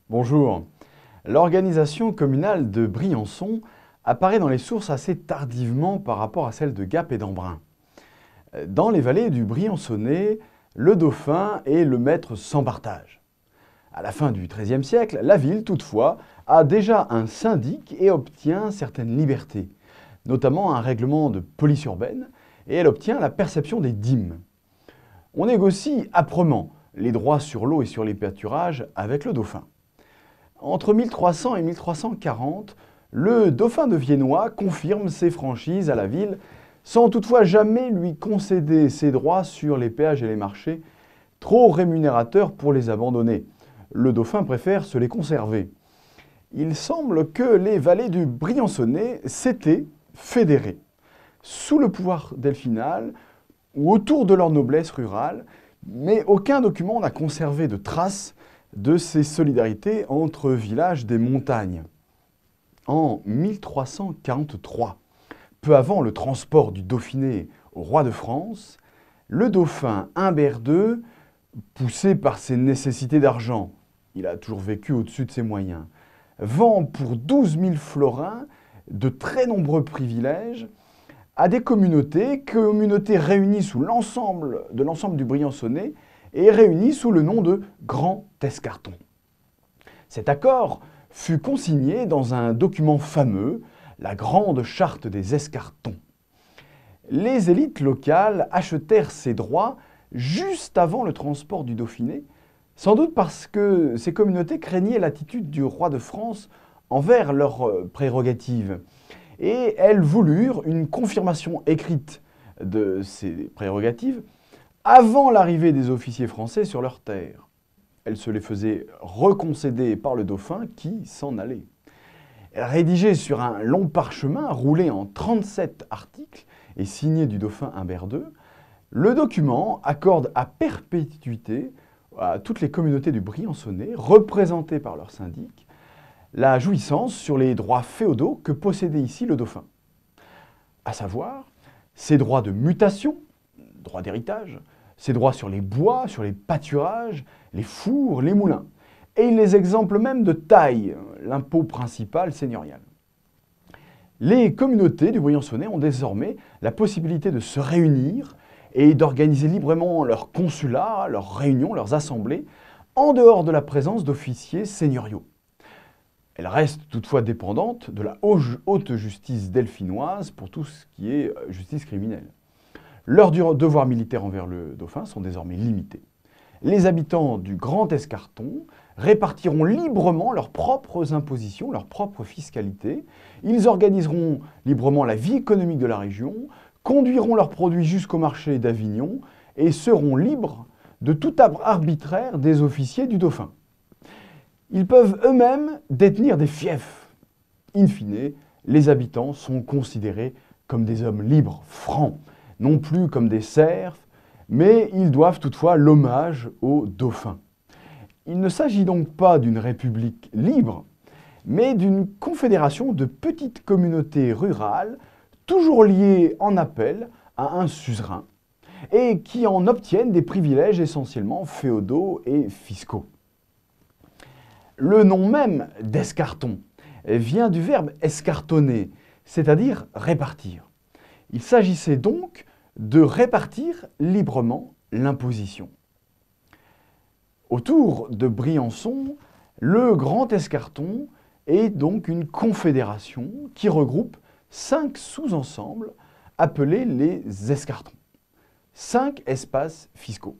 Bonjour. L'organisation communale de Briançon apparaît dans les sources assez tardivement par rapport à celle de Gap et d'Embrun. Dans les vallées du Briançonnais, le dauphin est le maître sans partage. À la fin du XIIIe siècle, la ville, toutefois, a déjà un syndic et obtient certaines libertés, notamment un règlement de police urbaine, et elle obtient la perception des dîmes. On négocie âprement les droits sur l'eau et sur les pâturages avec le dauphin. Entre 1300 et 1340, le dauphin de Viennois confirme ses franchises à la ville, sans toutefois jamais lui concéder ses droits sur les péages et les marchés, trop rémunérateurs pour les abandonner. Le dauphin préfère se les conserver. Il semble que les vallées du Briançonnais s'étaient fédérées, sous le pouvoir delphinal ou autour de leur noblesse rurale, mais aucun document n'a conservé de traces de ces solidarités entre villages des montagnes. En 1343, peu avant le transport du Dauphiné au roi de France, le dauphin Humbert II, poussé par ses nécessités d'argent, il a toujours vécu au-dessus de ses moyens, vend pour 12 000 florins de très nombreux privilèges à des communautés réunies sous l'ensemble du Briançonnais et réunies sous le nom de Grand Escarton. Cet accord fut consigné dans un document fameux, la Grande Charte des Escartons. Les élites locales achetèrent ces droits juste avant le transport du Dauphiné, sans doute parce que ces communautés craignaient l'attitude du roi de France envers leurs prérogatives. Et elles voulurent une confirmation écrite de ces prérogatives avant l'arrivée des officiers français sur leurs terres. Elles se les faisaient reconcéder par le dauphin qui s'en allait. Rédigé sur un long parchemin roulé en 37 articles et signé du dauphin Humbert II, le document accorde à perpétuité à toutes les communautés du Briançonnais, représentées par leur syndic, la jouissance sur les droits féodaux que possédait ici le dauphin. À savoir, ses droits de mutation, droits d'héritage, ses droits sur les bois, sur les pâturages, les fours, les moulins. Et il les exemple même de taille, l'impôt principal seigneurial. Les communautés du Briançonnais ont désormais la possibilité de se réunir et d'organiser librement leurs consulats, leurs réunions, leurs assemblées, en dehors de la présence d'officiers seigneuriaux. Elles restent toutefois dépendantes de la haute justice delphinoise pour tout ce qui est justice criminelle. Leurs devoirs militaires envers le dauphin sont désormais limités. Les habitants du Grand Escarton répartiront librement leurs propres impositions, leurs propres fiscalités. Ils organiseront librement la vie économique de la région, conduiront leurs produits jusqu'au marché d'Avignon et seront libres de tout arbitraire des officiers du dauphin. Ils peuvent eux-mêmes détenir des fiefs. In fine, les habitants sont considérés comme des hommes libres, francs, non plus comme des serfs, mais ils doivent toutefois l'hommage au dauphin. Il ne s'agit donc pas d'une république libre, mais d'une confédération de petites communautés rurales, toujours liées en appel à un suzerain, et qui en obtiennent des privilèges essentiellement féodaux et fiscaux. Le nom même d'escarton vient du verbe escartonner, c'est-à-dire répartir. Il s'agissait donc de répartir librement l'imposition. Autour de Briançon, le Grand Escarton est donc une confédération qui regroupe 5 sous-ensembles appelés les escartons. 5 espaces fiscaux.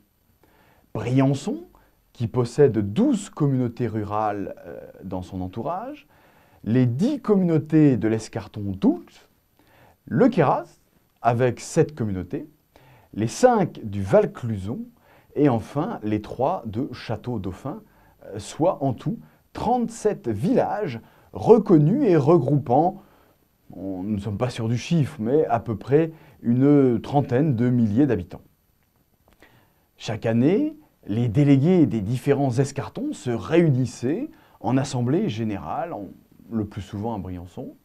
Briançon, qui possède 12 communautés rurales dans son entourage, les 10 communautés de l'escarton d'Oult, le Queyras, avec 7 communautés, les 5 du Val-Cluson, et enfin les 3 de Château-Dauphin, soit en tout 37 villages reconnus et regroupant, nous ne sommes pas sûrs du chiffre, mais à peu près une trentaine de milliers d'habitants. Chaque année, les délégués des différents escartons se réunissaient en assemblée générale, le plus souvent à Briançon.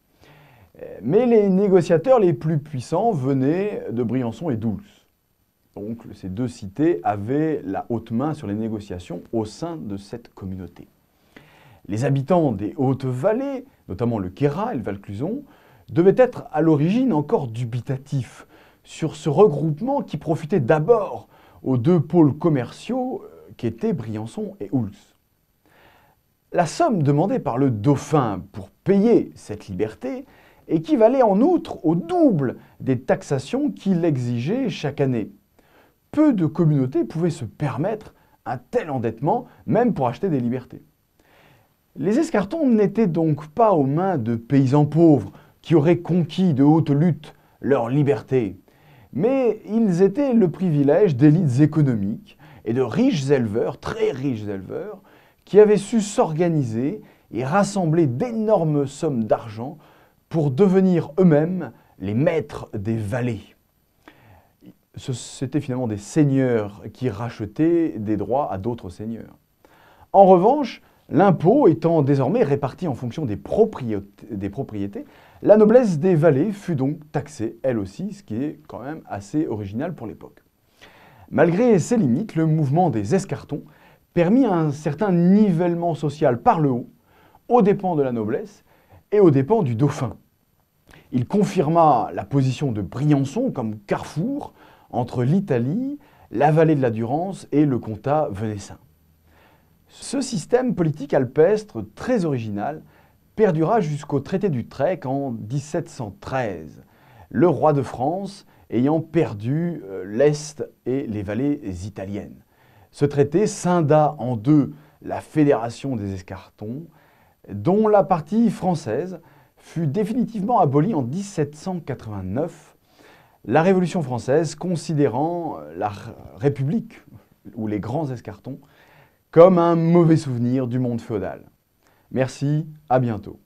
Mais les négociateurs les plus puissants venaient de Briançon et d'Oulx. Donc ces deux cités avaient la haute main sur les négociations au sein de cette communauté. Les habitants des hautes vallées, notamment le Queyras et le Vaucluse, devaient être à l'origine encore dubitatifs sur ce regroupement qui profitait d'abord aux deux pôles commerciaux qu'étaient Briançon et Oulx. La somme demandée par le dauphin pour payer cette liberté équivalait en outre au double des taxations qu'il exigeait chaque année. Peu de communautés pouvaient se permettre un tel endettement, même pour acheter des libertés. Les Escartons n'étaient donc pas aux mains de paysans pauvres qui auraient conquis de haute lutte leur liberté, mais ils étaient le privilège d'élites économiques et de riches éleveurs, très riches éleveurs, qui avaient su s'organiser et rassembler d'énormes sommes d'argent pour devenir eux-mêmes les maîtres des vallées. C'étaient finalement des seigneurs qui rachetaient des droits à d'autres seigneurs. En revanche, l'impôt étant désormais réparti en fonction des propriétés, la noblesse des vallées fut donc taxée, elle aussi, ce qui est quand même assez original pour l'époque. Malgré ces limites, le mouvement des Escartons permit un certain nivellement social par le haut, aux dépens de la noblesse et aux dépens du dauphin. Il confirma la position de Briançon comme carrefour entre l'Italie, la vallée de la Durance et le comtat venessin. Ce système politique alpestre très original perdura jusqu'au traité d'Utrecht en 1713, le roi de France ayant perdu l'Est et les vallées italiennes. Ce traité scinda en deux la Fédération des Escartons, dont la partie française fut définitivement abolie en 1789, la Révolution française considérant la République, ou les grands Escartons, comme un mauvais souvenir du monde féodal. Merci, à bientôt.